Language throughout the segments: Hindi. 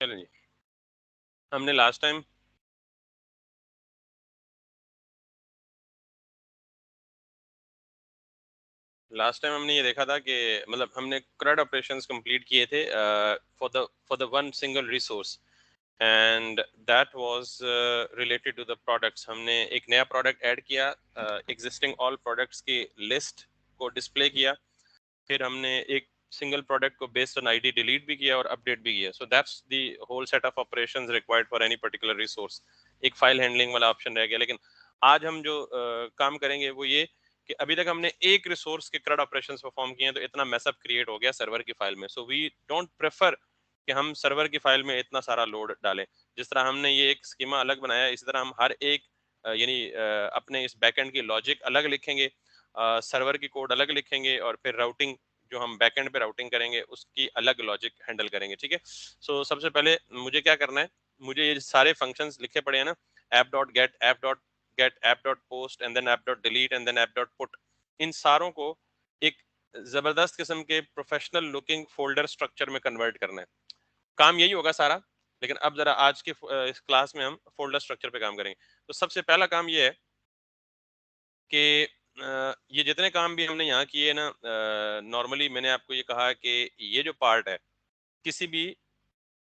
चलो जी, हमने लास्ट टाइम हमने ये देखा था कि मतलब हमने CRUD ऑपरेशंस कंप्लीट किए थे for the one single resource, and that was related to the products. हमने एक नया प्रोडक्ट ऐड किया, एग्जिस्टिंग ऑल प्रोडक्ट्स की लिस्ट को डिस्प्ले किया, फिर हमने एक सिंगल प्रोडक्ट को बेस्ड ऑन आईडी डिलीट भी किया और अपडेट भी किया। So that's the whole set of operations required for any particular resource. एक फाइल हैंडलिंग वाला ऑप्शन रह गया, लेकिन आज हम जो काम करेंगे वो ये कि अभी तक हमने एक रिसोर्स के CRUD ऑपरेशंस परफॉर्म किए हैं, तो इतना मैसअप क्रिएट हो गया सर्वर की फाइल में। सो वी डोंट प्रेफर कि हम सर्वर की फाइल में इतना सारा लोड डालें। जिस तरह हमने ये एक स्कीमा अलग बनाया, इसी तरह हम हर एक यानी अपने इस बैकएंड की लॉजिक अलग लिखेंगे, सर्वर की कोड अलग लिखेंगे, और फिर राउटिंग जो हम बैकएंड पे राउटिंग करेंगे उसकी अलग लॉजिक हैंडल करेंगे। ठीक है, सो सबसे पहले मुझे क्या करना है, मुझे ये सारे फंक्शंस लिखे पड़े हैं ना, app.get app.post and then app.delete and then app.put, इन सारों को एक जबरदस्त किस्म के प्रोफेशनल लुकिंग फोल्डर स्ट्रक्चर में कन्वर्ट करना है। काम यही होगा सारा, लेकिन अब जरा आज के इस क्लास में हम फोल्डर स्ट्रक्चर पे काम करेंगे। तो सबसे पहला काम ये है कि ये जितने काम भी हमने यहाँ किए ना, नॉर्मली मैंने आपको ये कहा कि ये जो पार्ट है किसी भी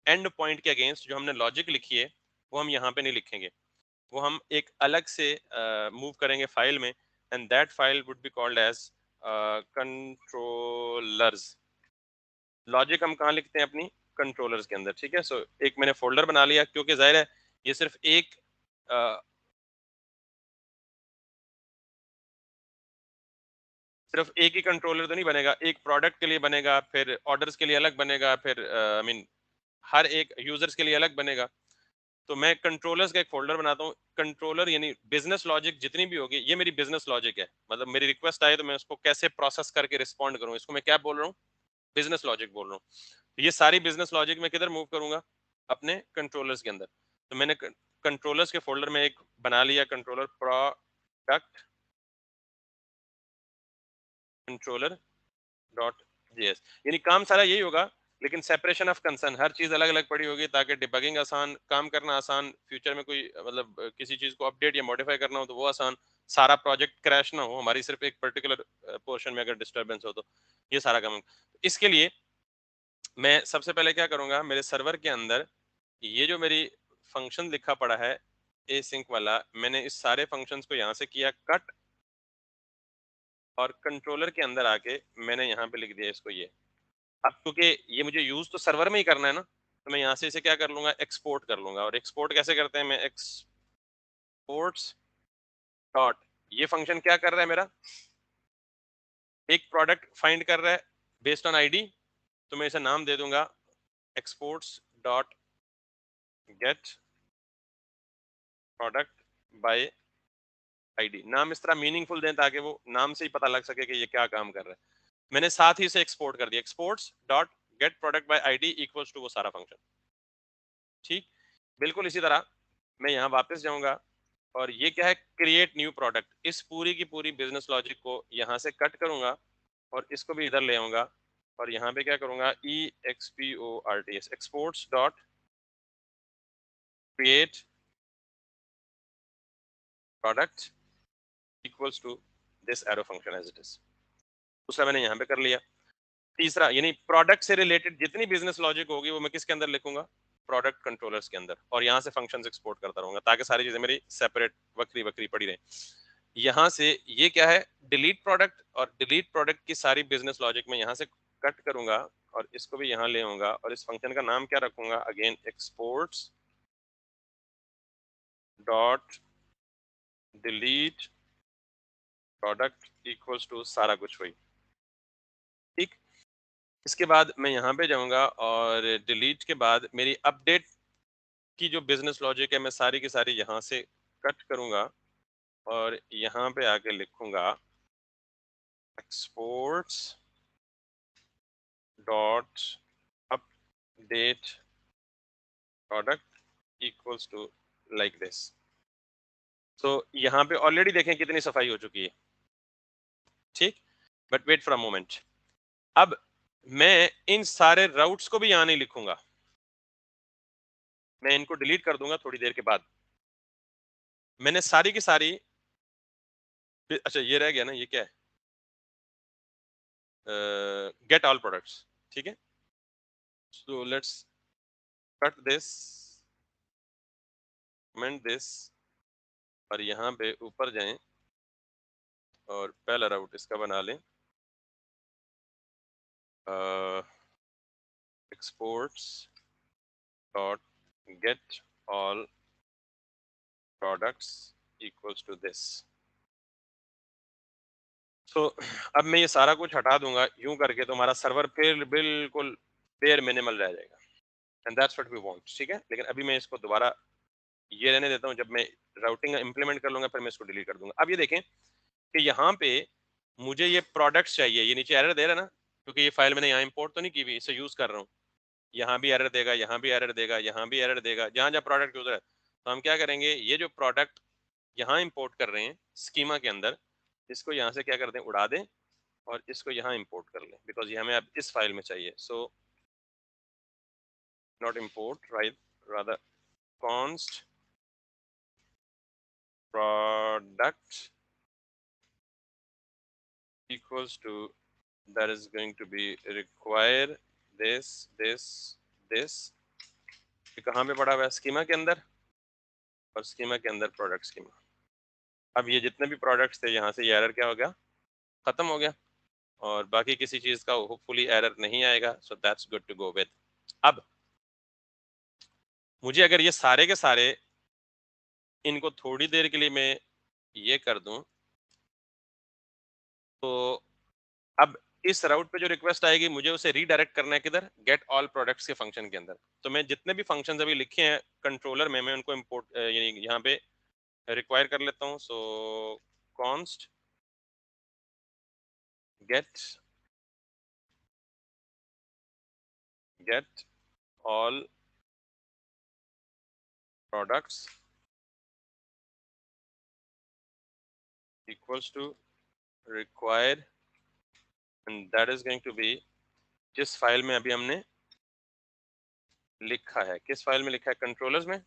एंड पॉइंट के अगेंस्ट जो हमने लॉजिक लिखी है वो हम यहाँ पे नहीं लिखेंगे, वो हम एक अलग से मूव करेंगे फाइल में, and that file would be called as controllers. Logic हम कहाँ लिखते हैं? अपनी कंट्रोलर्स के अंदर। ठीक है, सो एक मैंने फोल्डर बना लिया, क्योंकि जाहिर है ये सिर्फ एक सिर्फ एक ही कंट्रोलर तो नहीं बनेगा, एक प्रोडक्ट के लिए बनेगा, फिर ऑर्डर्स के लिए अलग बनेगा, फिर आई मीन हर एक यूजर्स के लिए अलग बनेगा। तो मैं कंट्रोलर्स का एक फोल्डर बनाता हूँ। कंट्रोलर यानी बिजनेस लॉजिक जितनी भी होगी, ये मेरी बिजनेस लॉजिक है। मतलब मेरी रिक्वेस्ट आए तो मैं उसको कैसे प्रोसेस करके रिस्पॉन्ड करूँ, इसको मैं क्या बोल रहा हूँ? बिजनेस लॉजिक बोल रहा हूँ। ये सारी बिजनेस लॉजिक मैं किधर मूव करूंगा? अपने कंट्रोलर्स के अंदर। तो मैंने कंट्रोलर्स के फोल्डर में एक बना लिया, controller product controller dot JS. यानी काम सारा यही होगा, लेकिन सेपरेशन ऑफ कंसर्न, हर चीज अलग अलग पड़ी होगी ताकि डिबगिंग आसान, काम करना आसान, फ्यूचर में कोई मतलब किसी चीज को अपडेट या मॉडिफाई करना हो तो वो आसान, सारा प्रोजेक्ट क्रैश ना हो, हमारी सिर्फ एक पर्टिकुलर पोर्शन में अगर डिस्टर्बेंस हो तो ये सारा काम। इसके लिए मैं सबसे पहले क्या करूंगा, मेरे सर्वर के अंदर ये जो मेरी फंक्शन लिखा पड़ा है ए सिंक वाला, मैंने इस सारे फंक्शंस को यहाँ से किया कट, और कंट्रोलर के अंदर आके मैंने यहाँ पे लिख दिया इसको ये। अब क्योंकि ये मुझे यूज तो सर्वर में ही करना है ना, तो मैं यहाँ से इसे क्या कर लूंगा, एक्सपोर्ट कर लूंगा। और एक्सपोर्ट कैसे करते हैं? मैं एक्सपोर्ट्स डॉट, ये फंक्शन क्या कर रहा है मेरा, एक प्रोडक्ट फाइंड कर रहा है बेस्ड ऑन आईडी, तो मैं इसे नाम दे दूंगा exports dot get product by ID. नाम इस तरह मीनिंगफुल दें ताकि वो नाम से ही पता लग सके कि ये क्या काम कर रहा है। मैंने साथ ही से एक्सपोर्ट कर दिया, exports dot get product by ID equals to वो सारा फंक्शन। ठीक, बिल्कुल इसी तरह मैं यहाँ वापस जाऊंगा, और ये क्या है, क्रिएट न्यू प्रोडक्ट। इस पूरी की पूरी बिजनेस लॉजिक को यहाँ से कट करूंगा और इसको भी इधर ले आऊंगा, और यहाँ पे क्या करूंगा, E X P O R T S, exports dot create product equals to this arrow function as it is. दूसरा मैंने यहाँ पे कर लिया। तीसरा यानी प्रोडक्ट से रिलेटेड जितनी बिजनेस लॉजिक होगी वो मैं किसके अंदर लिखूंगा, प्रोडक्ट कंट्रोलर्स के अंदर, और यहाँ से फंक्शंस एक्सपोर्ट करता रहूंगा ताकि सारी चीजें मेरी सेपरेट वक्री वक्री पड़ी रहे। यहाँ से ये क्या है, डिलीट प्रोडक्ट, और डिलीट प्रोडक्ट की सारी बिजनेस लॉजिक में यहाँ से कट करूंगा और इसको भी यहाँ ले आऊंगा, और इस फंक्शन का नाम क्या रखूंगा, again exports dot delete product equals to सारा कुछ वही। ठीक, इसके बाद मैं यहाँ पे जाऊंगा और डिलीट के बाद मेरी अपडेट की जो बिजनेस लॉजिक है मैं सारी की सारी यहाँ से कट करूंगा, और यहाँ पे आके लिखूंगा exports dot update product equals to like this. तो यहाँ पे ऑलरेडी देखें कितनी सफाई हो चुकी है। ठीक, but wait for a moment, अब मैं इन सारे राउट्स को भी यहाँ नहीं लिखूंगा, मैं इनको डिलीट कर दूंगा थोड़ी देर के बाद। मैंने सारी की सारी, अच्छा ये रह गया ना, ये क्या है, गेट ऑल प्रोडक्ट्स, ठीक है। So let's cut this, comment this, और यहाँ पे ऊपर जाएं और पहला राउट इसका बना लें, exports dot get all products equals to this. तो अब मैं ये सारा कुछ हटा दूंगा यूं करके, तो हमारा सर्वर फिर बिल्कुल बेयर मिनिमल रह जाएगा, and that's what we want, ठीक है। लेकिन अभी मैं इसको दोबारा ये रहने देता हूँ, जब मैं राउटिंग इम्प्लीमेंट कर लूंगा फिर मैं इसको डिलीट कर दूंगा। अब ये देखें कि यहाँ पे मुझे ये प्रोडक्ट्स चाहिए, ये नीचे एरर दे रहा है ना, क्योंकि ये फाइल मैंने यहाँ इंपोर्ट तो नहीं की हुई, इसे यूज कर रहा हूँ। यहाँ भी एरर देगा, यहाँ भी एरर देगा, यहाँ भी एरर देगा, जहाँ जहाँ प्रोडक्ट यूजर है। तो हम क्या करेंगे, ये जो प्रोडक्ट यहाँ इंपोर्ट कर रहे हैं स्कीमा के अंदर, इसको यहाँ से क्या कर दें, उड़ा दें, और इसको यहाँ इंपोर्ट कर लें, बिकॉज ये हमें अब इस फाइल में चाहिए। So not import, right, rather const product equals to, that is going to be require this this this। ये कहाँ पे पड़ा हुआ है, स्कीमा के अंदर, और स्कीमा के अंदर प्रोडक्ट स्कीमा। अब ये जितने भी प्रोडक्ट्स थे यहाँ से ये एरर क्या हो गया, खत्म हो गया, और बाकी किसी चीज का होपफुली एरर नहीं आएगा। So that's good to go with. अब मुझे अगर ये सारे के सारे इनको थोड़ी देर के लिए मैं ये कर दूं, तो अब इस राउट पे जो रिक्वेस्ट आएगी मुझे उसे रीडायरेक्ट करना है किधर, गेट ऑल प्रोडक्ट्स के फंक्शन के अंदर। तो मैं जितने भी फंक्शंस अभी लिखे हैं कंट्रोलर में, मैं उनको इंपोर्ट यानी यहाँ पे रिक्वायर कर लेता हूँ। So const get all products equals to require, and that is going to be जिस फाइल में अभी हमने लिखा है। किस फाइल में लिखा है, कंट्रोलर्स में,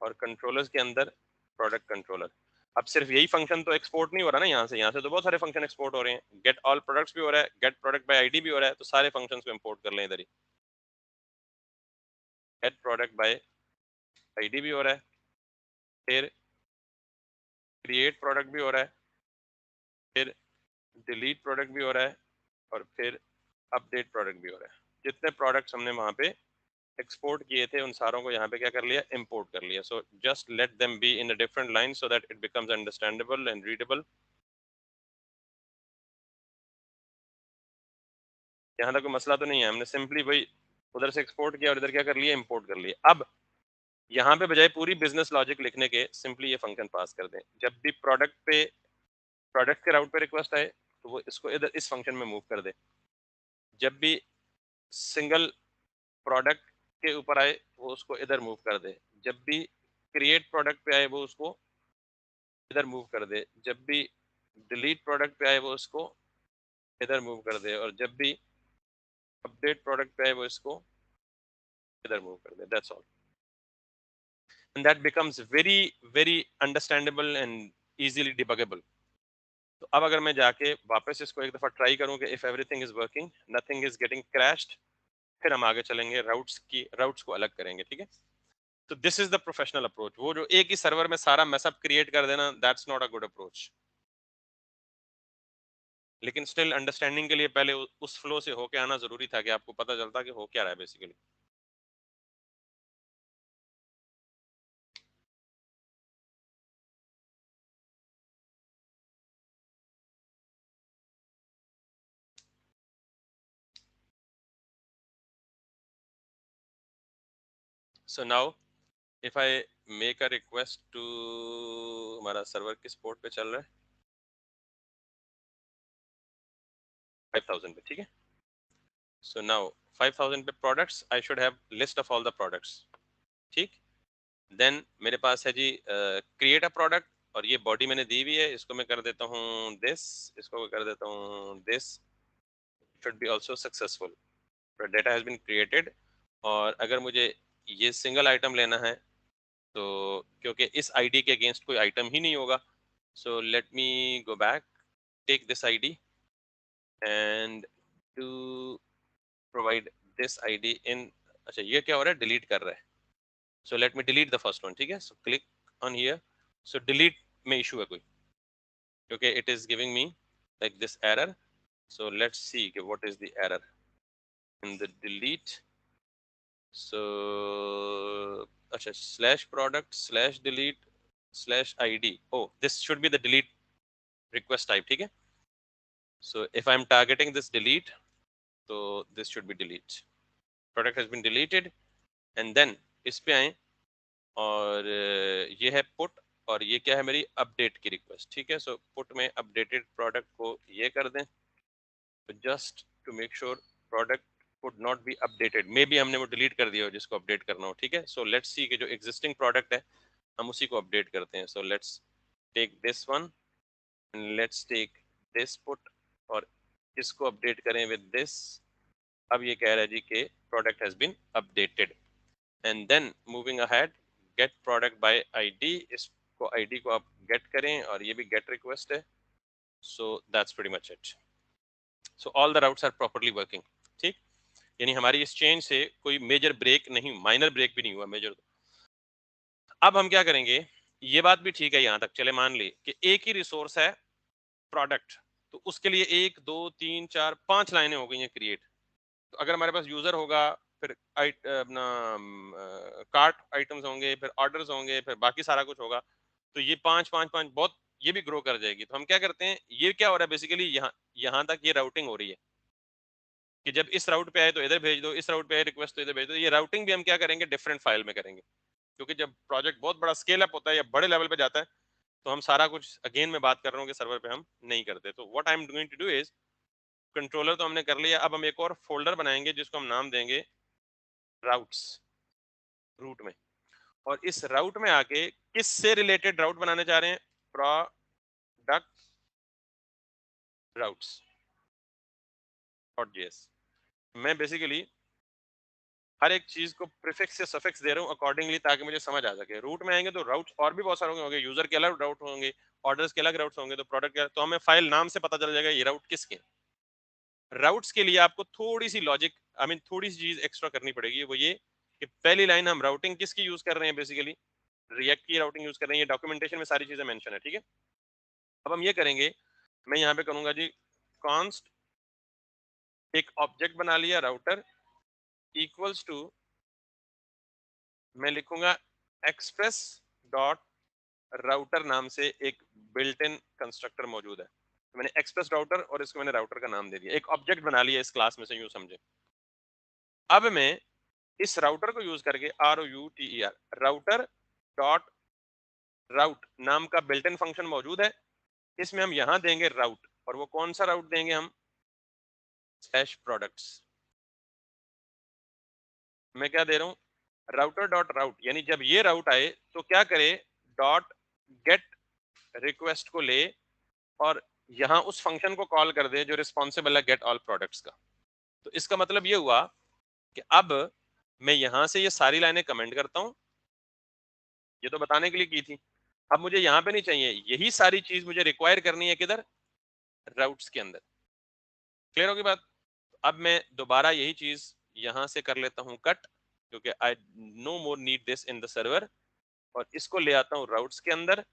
और कंट्रोलर्स के अंदर प्रोडक्ट कंट्रोलर। अब सिर्फ यही फंक्शन तो एक्सपोर्ट नहीं हो रहा ना, यहाँ से तो बहुत सारे फंक्शन एक्सपोर्ट हो रहे हैं। गेट ऑल प्रोडक्ट्स भी हो रहा है, गेट प्रोडक्ट बाय आईडी भी हो रहा है, तो सारे फंक्शंस को इंपोर्ट कर लें इधर ही। गेट प्रोडक्ट बाय आईडी भी हो रहा है, फिर क्रिएट प्रोडक्ट भी हो रहा है, फिर डिलीट प्रोडक्ट भी हो रहा है, और फिर अपडेट प्रोडक्ट भी हो रहा है। जितने प्रोडक्ट्स हमने वहां पे एक्सपोर्ट किए थे उन सारों को यहाँ पे क्या कर लिया, इंपोर्ट कर लिया। So just let them be in a different line so that it becomes understandable and readable. यहाँ तक कोई मसला तो नहीं है, हमने सिंपली वही उधर से एक्सपोर्ट किया और इधर क्या कर लिया, इंपोर्ट कर लिया। अब यहाँ पे बजाय पूरी बिजनेस लॉजिक लिखने के सिंपली ये फंक्शन पास कर दें। जब भी प्रोडक्ट के राउट पे रिक्वेस्ट आए तो वो इसको इधर इस फंक्शन में मूव कर दे। जब भी सिंगल प्रोडक्ट के ऊपर आए वो उसको इधर मूव कर दे। जब भी क्रिएट प्रोडक्ट पे आए वो उसको इधर मूव कर दे। जब भी डिलीट प्रोडक्ट पे आए वो उसको इधर मूव कर दे, और जब भी अपडेट प्रोडक्ट पे आए वो इसको इधर मूव कर दे। That's all, and that becomes very very understandable and easily debuggable. तो अब अगर मैं जाके वापस इसको एक दफा ट्राई करूं कि if everything is working, nothing is getting crashed, फिर हम आगे चलेंगे, राउट्स को अलग करेंगे, ठीक है। तो this is the professional approach. वो जो एक ही सर्वर में सारा मैसअप क्रिएट कर देना, that's not a good approach. लेकिन स्टिल अंडरस्टैंडिंग के लिए पहले उस फ्लो से होके आना जरूरी था कि आपको पता चलता कि हो क्या रहा है basically. So now if I make a request to, हमारा सर्वर किस पोर्ट पे चल रहा है, 5000 पे, ठीक है। सो नाउ 5000 पे products, I should have list of all the products, ठीक। देन मेरे पास है जी क्रिएट अ प्रोडक्ट, और ये बॉडी मैंने दी हुई है, इसको मैं कर देता हूँ दिस, इसको मैं कर देता हूँ this, should be also successful, data has been created. और अगर मुझे ये सिंगल आइटम लेना है, तो क्योंकि इस आईडी के अगेंस्ट कोई आइटम ही नहीं होगा, so let me go back, take this ID and to provide this ID in, अच्छा ये क्या हो रहा है, डिलीट कर रहा है, so let me delete the first one, ठीक है, so click on here, so delete में इशू है कोई, क्योंकि it is giving me like this error, so let's see कि what is the error in the delete, so अच्छा slash product slash delete slash ID, oh this should be the delete request type, ठीक है, so if I am targeting this delete, तो this should B delete, product has been deleted, and then इस पे आए और ये है पुट, और ये क्या है, मेरी अपडेट की रिक्वेस्ट, ठीक है, सो पुट में अपडेटेड प्रोडक्ट को ये कर दें, तो just to make sure product would not be updated, maybe हमने वो डिलीट कर दिया हो जिसको अपडेट करना हो, ठीक है, सो लेट्स सी कि जो एग्जिस्टिंग प्रोडक्ट है हम उसी को अपडेट करते हैं, so let's take this one and let's take this put और इसको अपडेट करें विद दिस, अब ये कह रहा है जी कि product has been updated, and then moving ahead get product by ID, इसको आईडी को आप गेट करें और ये भी गेट रिक्वेस्ट है, so that's pretty much it, so all the routes are properly working, ठीक, यानी हमारी इस चेंज से कोई मेजर ब्रेक नहीं, माइनर ब्रेक भी नहीं हुआ, मेजर। अब हम क्या करेंगे, ये बात भी ठीक है यहां तक, चले मान ली कि एक ही रिसोर्स है प्रोडक्ट, तो उसके लिए 1 2 3 4 5 लाइनें हो गई हैं क्रिएट, तो अगर हमारे पास यूजर होगा, फिर अपना कार्ट आइटम्स होंगे, फिर ऑर्डर्स होंगे, फिर बाकी सारा कुछ होगा, तो ये 5 5 5 बहुत, ये भी ग्रो कर जाएगी, तो हम क्या करते हैं, ये क्या हो रहा है बेसिकली, यहाँ तक ये राउटिंग हो रही है कि जब इस राउट पे आए तो इधर भेज दो, इस राउट पे आए रिक्वेस्ट तो इधर भेज दो, ये राउटिंग भी हम क्या करेंगे, डिफरेंट फाइल में करेंगे, क्योंकि जब प्रोजेक्ट बहुत बड़ा स्केल अप होता है या बड़े लेवल पे जाता है, तो हम सारा कुछ अगेन में बात कर रहा हूँ कि सर्वर पे हम नहीं करते, तो what I am going to do is, controller तो हमने कर लिया, अब हम एक और फोल्डर बनाएंगे जिसको हम नाम देंगे राउट्स, रूट में, और इस राउट में आके किससे रिलेटेड राउट बनाने जा रहे हैं, प्रोडक्ट राउट्स डॉट जेएस, मैं बेसिकली हर एक चीज को प्रीफिक्स या सफिक्स दे रहा हूँ अकॉर्डिंगली, ताकि मुझे समझ आ सके, रूट में आएंगे तो राउट्स और भी बहुत सारे होंगे, यूजर के अलग राउट होंगे, ऑर्डर्स के अलग राउट्स होंगे, तो प्रोडक्ट के, तो हमें फाइल नाम से पता चल जाएगा ये राउट किसके। राउट्स के लिए आपको थोड़ी सी लॉजिक, आई मीन थोड़ी सी चीज एक्स्ट्रा करनी पड़ेगी, वो ये कि पहली लाइन हम राउटिंग किसकी यूज कर रहे हैं, बेसिकली रिएक्ट की राउटिंग यूज कर रहे हैं, ये डॉक्यूमेंटेशन में सारी चीजें मेंशन है, ठीक है। अब हम ये करेंगे, मैं यहाँ पे करूंगा जी कॉन्स्ट, एक ऑब्जेक्ट बना लिया राउटर इक्वल्स टू, मैं लिखूंगा एक्सप्रेस डॉट राउटर नाम से एक बिल्ट इन कंस्ट्रक्टर मौजूद है, तो मैंने एक्सप्रेस राउटर और इसको मैंने राउटर का नाम दे दिया, एक ऑब्जेक्ट बना लिया इस क्लास में से, यूं समझे। अब मैं इस राउटर को यूज करके ROUTER राउटर डॉट राउट नाम का बिल्ट इन फंक्शन मौजूद है, इसमें हम यहां देंगे राउट, और वो कौन सा राउट देंगे हम, स्लैश प्रोडक्ट्स, मैं क्या दे रहा हूं, राउटर डॉट राउट, यानी जब ये राउट आए तो क्या करे, डॉट गेट रिक्वेस्ट को ले और यहां उस फंक्शन को कॉल कर दे जो रिस्पॉन्सिबल है गेट ऑल प्रोडक्ट्स का। तो इसका मतलब ये हुआ कि अब मैं यहां से ये सारी लाइनें कमेंट करता हूं, ये तो बताने के लिए की थी, अब मुझे यहां पे नहीं चाहिए, यही सारी चीज मुझे रिक्वायर करनी है किधर, राउट्स के अंदर, क्लियर होगी बात। अब मैं दोबारा यही चीज यहां से कर लेता हूं कट, क्योंकि I know more need this in the server, और इसको ले आता हूं राउट्स के अंदर,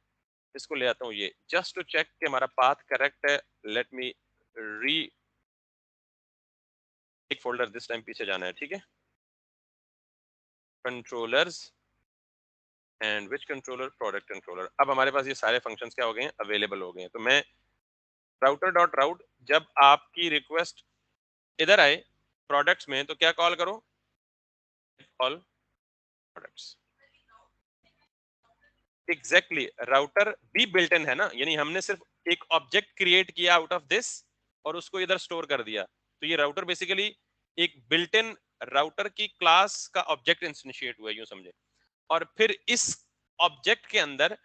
इसको ले आता हूं ये, जस्ट टू चेक कि हमारा पाथ करेक्ट है, लेट मी री, एक फोल्डर दिस टाइम पीछे जाना है, ठीक है, controllers and which controller, product controller, अब हमारे पास ये सारे फंक्शंस क्या हो गए हैं, अवेलेबल हो गए हैं, तो मैं राउटर डॉट राउट, जब आपकी रिक्वेस्ट इधर आए प्रोडक्ट्स में, तो क्या कॉल करो, ऑल प्रोडक्ट्स, एग्जैक्टली राउटर भी बिल्ट इन है ना, यानी हमने सिर्फ एक ऑब्जेक्ट क्रिएट किया आउट ऑफ दिस और उसको इधर स्टोर कर दिया, तो ये राउटर बेसिकली एक बिल्ट इन राउटर की क्लास का ऑब्जेक्ट इंस्टिंशिएट हुआ है, यूं समझे, और फिर इस ऑब्जेक्ट के अंदर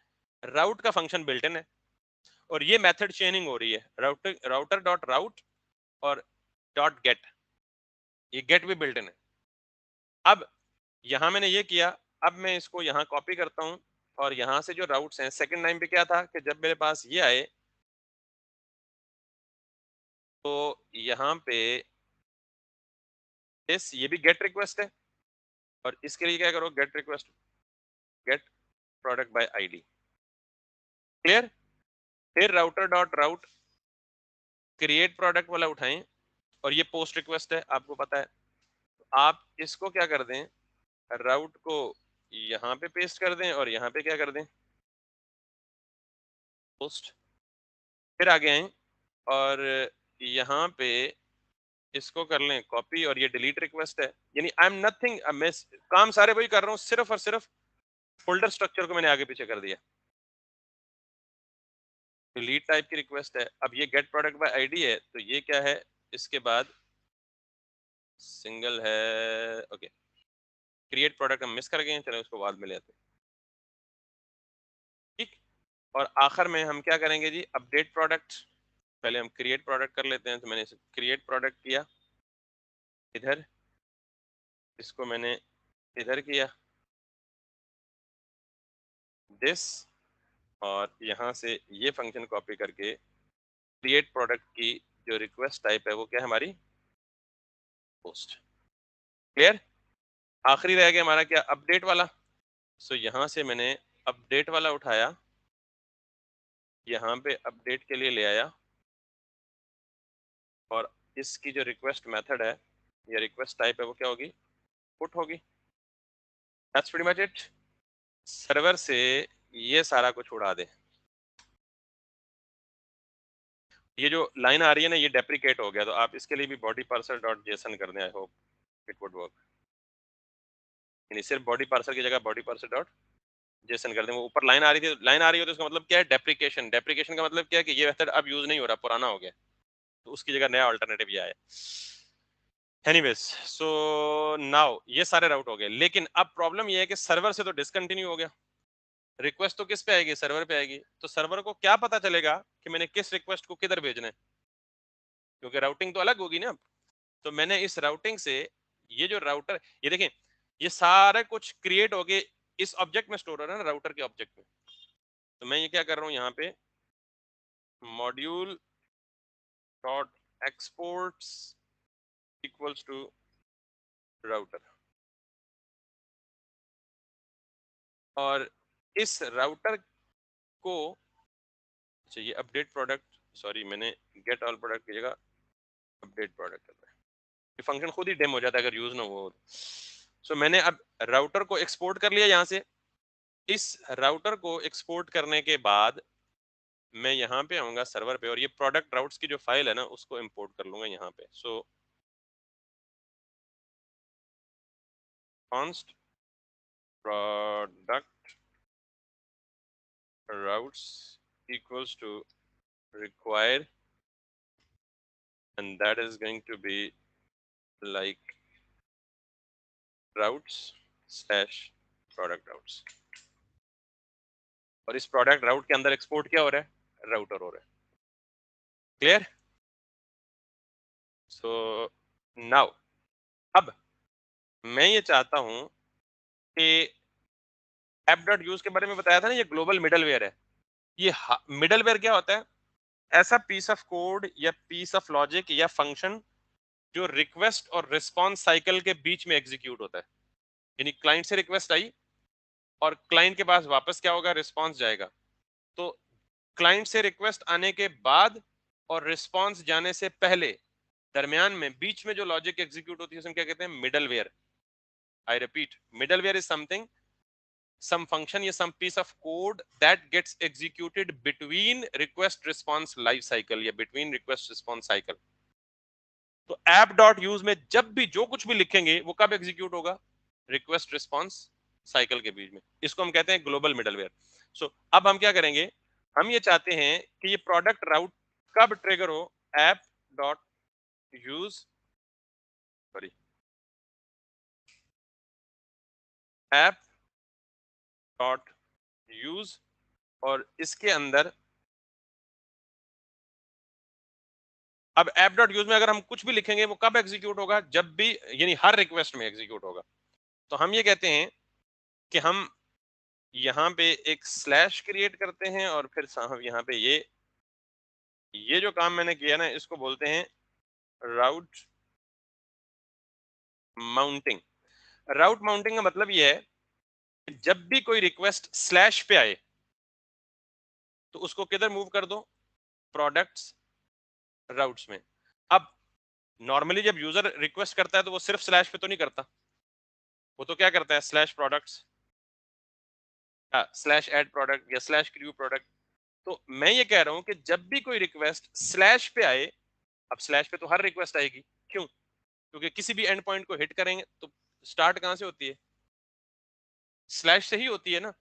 राउट का फंक्शन बिल्ट इन है, और ये मेथड चेनिंग हो रही है, राउटर डॉट राउट और डॉट गेट, ये गेट भी बिल्ट इन है। अब यहाँ मैंने ये किया, अब मैं इसको यहाँ कॉपी करता हूँ और यहाँ से जो राउट्स हैं, सेकंड लाइन पे क्या था कि जब मेरे पास ये आए तो यहाँ पे ये भी गेट रिक्वेस्ट है और इसके लिए क्या करो, get request, get product by ID. Clear? फिर router dot route create product वाला उठाएं और ये पोस्ट रिक्वेस्ट है, आपको पता है। आप इसको क्या कर दें, राउट को यहाँ पे पेस्ट कर दें और यहाँ पे क्या कर दें, पोस्ट। फिर आगे आए और यहाँ पे इसको कर लें कॉपी और ये डिलीट रिक्वेस्ट है, यानी आई एम नथिंग, मैं काम सारे वही कर रहा हूँ, सिर्फ और सिर्फ फोल्डर स्ट्रक्चर को मैंने आगे पीछे कर दिया। डिलीट टाइप की रिक्वेस्ट है। अब ये गेट प्रोडक्ट बाय आईडी है, तो ये क्या है, इसके बाद सिंगल है, ओके। क्रिएट प्रोडक्ट हम मिस कर गए हैं, चलो उसको बाद में लेते हैं, ठीक। और आखिर में हम क्या करेंगे जी, अपडेट प्रोडक्ट। पहले हम क्रिएट प्रोडक्ट कर लेते हैं, तो मैंने क्रिएट प्रोडक्ट किया इधर, इसको मैंने इधर किया दिस, और यहाँ से ये फंक्शन कॉपी करके क्रिएट प्रोडक्ट की जो रिक्वेस्ट टाइप है वो क्या है हमारी, पोस्ट। क्लियर? आखिरी रह गया हमारा क्या, अपडेट वाला। सो यहाँ से मैंने अपडेट वाला उठाया, यहाँ पे अपडेट के लिए ले आया और इसकी जो रिक्वेस्ट मेथड है या रिक्वेस्ट टाइप है वो क्या होगी, पुट होगी। That's pretty much it. Server से ये सारा कुछ उड़ा दे। ये जो लाइन आ रही है ना, ये डेप्रिकेट हो गया, तो आप इसके लिए भी बॉडी पार्सल डॉट जेसन कर दें, I hope it would work. यानी सिर्फ बॉडी पार्सल की जगह बॉडी पार्सल डॉट जेसन कर दें। वो ऊपर लाइन आ रही थी, लाइन आ रही हो तो इसका मतलब क्या है, डेप्रिकेशन। डेप्रिकेशन का मतलब क्या है कि ये मेथड अब यूज नहीं हो रहा, पुराना हो गया, तो उसकी जगह नया अल्टरनेटिव ये आया। एनीवेज, सो नाउ ये सारे राउट हो गए, लेकिन अब प्रॉब्लम ये है कि सर्वर से तो डिसकंटिन्यू हो गया, रिक्वेस्ट तो किस पे आएगी, सर्वर पे आएगी। तो सर्वर को क्या पता चलेगा कि मैंने किस रिक्वेस्ट को किधर भेजना है, क्योंकि राउटिंग तो अलग होगी ना। तो मैंने इस राउटिंग से ये जो राउटर, ये देखें, ये सारे कुछ क्रिएट हो गए इस ऑब्जेक्ट में स्टोर हो रहा है ना, राउटर के ऑब्जेक्ट में। तो मैं ये क्या कर रहा हूँ, यहाँ पे module dot exports equals to router, और इस राउटर को, अच्छा ये अपडेट प्रोडक्ट, सॉरी मैंने गेट ऑल प्रोडक्ट की जगह अपडेट प्रोडक्ट कर रहा है, ये फंक्शन खुद ही डेम हो जाता है अगर यूज ना हो। सो मैंने अब राउटर को एक्सपोर्ट कर लिया यहाँ से। इस राउटर को एक्सपोर्ट करने के बाद मैं यहाँ पे आऊंगा सर्वर पे, और ये प्रोडक्ट राउट्स की जो फाइल है ना उसको इंपोर्ट कर लूंगा यहाँ पे। सो const product routes equals to require, and that is going to be like routes slash product routes, और इस प्रोडक्ट राउट के अंदर एक्सपोर्ट क्या हो रहा है, राउटर हो रहा है। क्लियर? सो नाउ अब मैं ये चाहता हूं कि ऐप डॉट यूज के बारे में बताया था ना, ये ग्लोबल मिडलवेयर है। ये मिडलवेयर क्या होता है, ऐसा पीस ऑफ कोड या पीस ऑफ लॉजिक या फंक्शन जो रिक्वेस्ट और रिस्पॉन्स साइकिल के बीच में एग्जीक्यूट होता है। यानी क्लाइंट से रिक्वेस्ट आई और क्लाइंट के पास वापस क्या होगा, रिस्पॉन्स जाएगा। तो क्लाइंट से रिक्वेस्ट आने के बाद और रिस्पॉन्स जाने से पहले दरमियान में बीच में जो लॉजिक एग्जीक्यूट होती है उसमें क्या कहते हैं, middleware. I repeat, middleware is something, some function या some piece of code that gets executed between request response life cycle या between request response cycle। तो app dot use में जब भी जो कुछ भी लिखेंगे वो कब एग्जीक्यूट होगा, रिक्वेस्ट रिस्पॉन्स साइकिल के बीच में। इसको हम कहते हैं ग्लोबल मिडलवेयर। सो अब हम क्या करेंगे, हम ये चाहते हैं कि ये प्रोडक्ट राउट कब ट्रिगर हो, app dot use, sorry app dot use, और इसके अंदर अब ऐप डॉट यूज में अगर हम कुछ भी लिखेंगे वो कब एग्जीक्यूट होगा, जब भी, यानी हर रिक्वेस्ट में एग्जीक्यूट होगा। तो हम ये कहते हैं कि हम यहाँ पे एक स्लैश क्रिएट करते हैं और फिर साहब यहाँ पे ये जो काम मैंने किया ना, इसको बोलते हैं राउट माउंटिंग। राउट माउंटिंग का मतलब ये है कि जब भी कोई रिक्वेस्ट स्लैश पे आए तो उसको किधर मूव कर दो, प्रोडक्ट्स राउट्स में। अब नॉर्मली जब यूजर रिक्वेस्ट करता है तो वो सिर्फ स्लैश पे तो नहीं करता, वो तो क्या करता है, slash products, slash add product या स्लैश क्रिएट प्रोडक्ट। तो मैं ये कह रहा हूं कि जब भी कोई रिक्वेस्ट स्लैश पे आए, अब स्लैश पे तो हर रिक्वेस्ट आएगी, क्यों? क्योंकि किसी भी एंड पॉइंट को हिट करेंगे तो स्टार्ट कहां से होती है, स्लैश से ही होती है ना।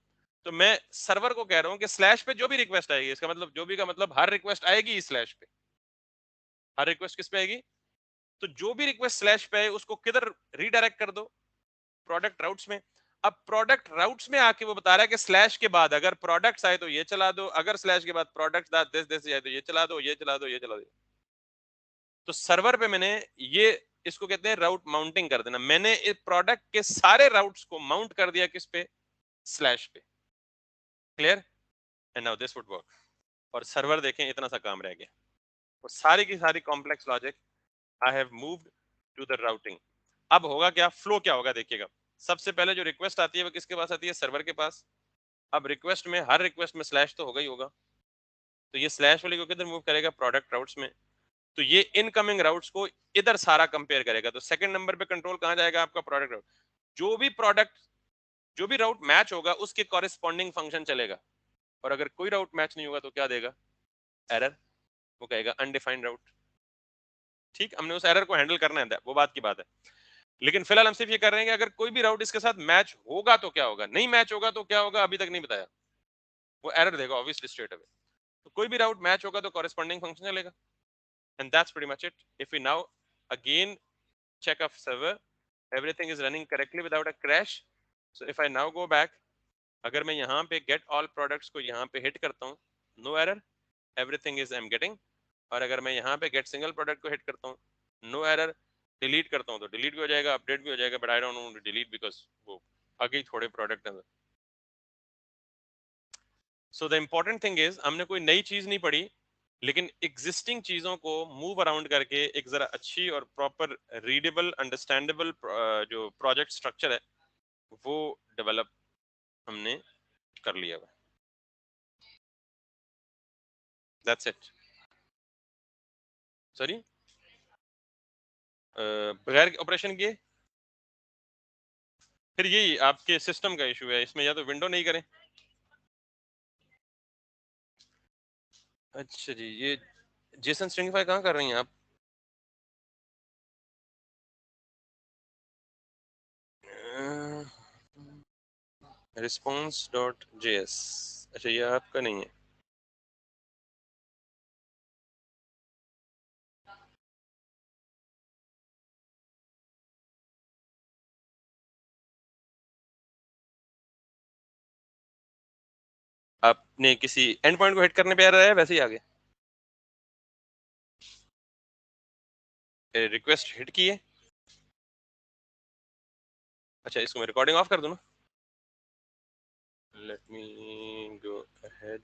तो मैं सर्वर को कह रहा हूं कि स्लैश पे जो भी रिक्वेस्ट आएगी, इसका मतलब जो भी का मतलब हर रिक्वेस्ट आएगी स्लैश पे। हर रिक्वेस्ट किस पे आएगी? तो जो भी रिक्वेस्ट स्लैश पे आए उसको किधर रीडायरेक्ट कर दो, प्रोडक्ट राउट्स में। अब प्रोडक्ट राउट्स में आके वो बता रहा है कि स्लैश के बाद अगर प्रोडक्ट्स आए तो ये चला दो, अगर स्लैश के बाद प्रोडक्ट्स दिस दिस आए तो ये चला दो, ये चला दो, ये चला दो। तो सर्वर पे मैंने ये, इसको कहते हैं राउट माउंटिंग कर देना। मैंने इस प्रोडक्ट के सारे राउट्स को माउंट कर दिया किस पे, स्लैश पे। Clear? And now this would work. और सर्वर देखें इतना सा काम रह गया, और सारी की सारी complex logic I have moved to the routing. अब होगा क्या, फ्लो क्या होगा देखिएगा। सबसे पहले जो रिक्वेस्ट आती है वो किसके पास आती है, सर्वर के पास। अब रिक्वेस्ट में, हर रिक्वेस्ट में स्लैश तो होगा ही होगा, तो ये स्लैश वाली को किधर मूव करेगा, प्रोडक्ट राउट्स में। तो ये इनकमिंग राउट्स को इधर सारा कंपेयर करेगा। तो सेकंड नंबर पे कंट्रोल कहां जाएगा आपका, प्रोडक्ट राउट। जो भी प्रोडक्ट, जो भी राउट मैच होगा उसके कॉरेस्पॉन्डिंग फंक्शन चलेगा। और अगर कोई राउट मैच नहीं होगा तो क्या देगा, एरर। वो कहेगा अनडिफाइंड राउट। ठीक, हमने उस एरर को हैंडल करना है, वो बात की बात है। लेकिन फिलहाल हम सिर्फ ये कर रहे हैं कि अगर कोई भी राउट इसके साथ मैच होगा तो क्या होगा, नहीं मैच होगा तो क्या होगा, अभी तक नहीं बताया। वो एरर देगा ऑब्वियसली स्ट्रेट अवे। तो कोई भी राउट मैच होगा तो कॉरेस्पॉन्डिंग फंक्शन चलेगा। And that's pretty much it. If we now again check of server, everything is running correctly without a crash. So if I now go back, अगर मैं यहाँ पे get all products को यहाँ पे hit करता हूँ, no error, everything is I'm getting। और अगर मैं यहाँ पे get single product को hit करता हूँ, no error, delete करता हूँ तो delete भी हो जाएगा, update भी हो जाएगा, but I don't want to delete because वो आगे थोड़े product हैं। So the important thing is हमने कोई नई चीज नहीं पढ़ी, लेकिन एग्जिस्टिंग चीजों को मूव अराउंड करके एक जरा अच्छी और प्रॉपर रीडेबल अंडरस्टैंडेबल जो प्रोजेक्ट स्ट्रक्चर है वो डेवलप हमने कर लिया हुआ। That's it. सॉरी, बगैर ऑपरेशन किए, फिर यही आपके सिस्टम का इशू है, इसमें या तो विंडो नहीं करें। अच्छा जी, ये जेसन स्ट्रिंगफाई कहाँ कर रही हैं आप? रिस्पॉन्स डॉट जेएस, अच्छा ये आपका नहीं है। आपने किसी एंड पॉइंट को हिट करने पे आ रहा है, वैसे ही आगे रिक्वेस्ट हिट की है। अच्छा, इसको मैं रिकॉर्डिंग ऑफ कर दूं ना, लेट मी गो अहेड।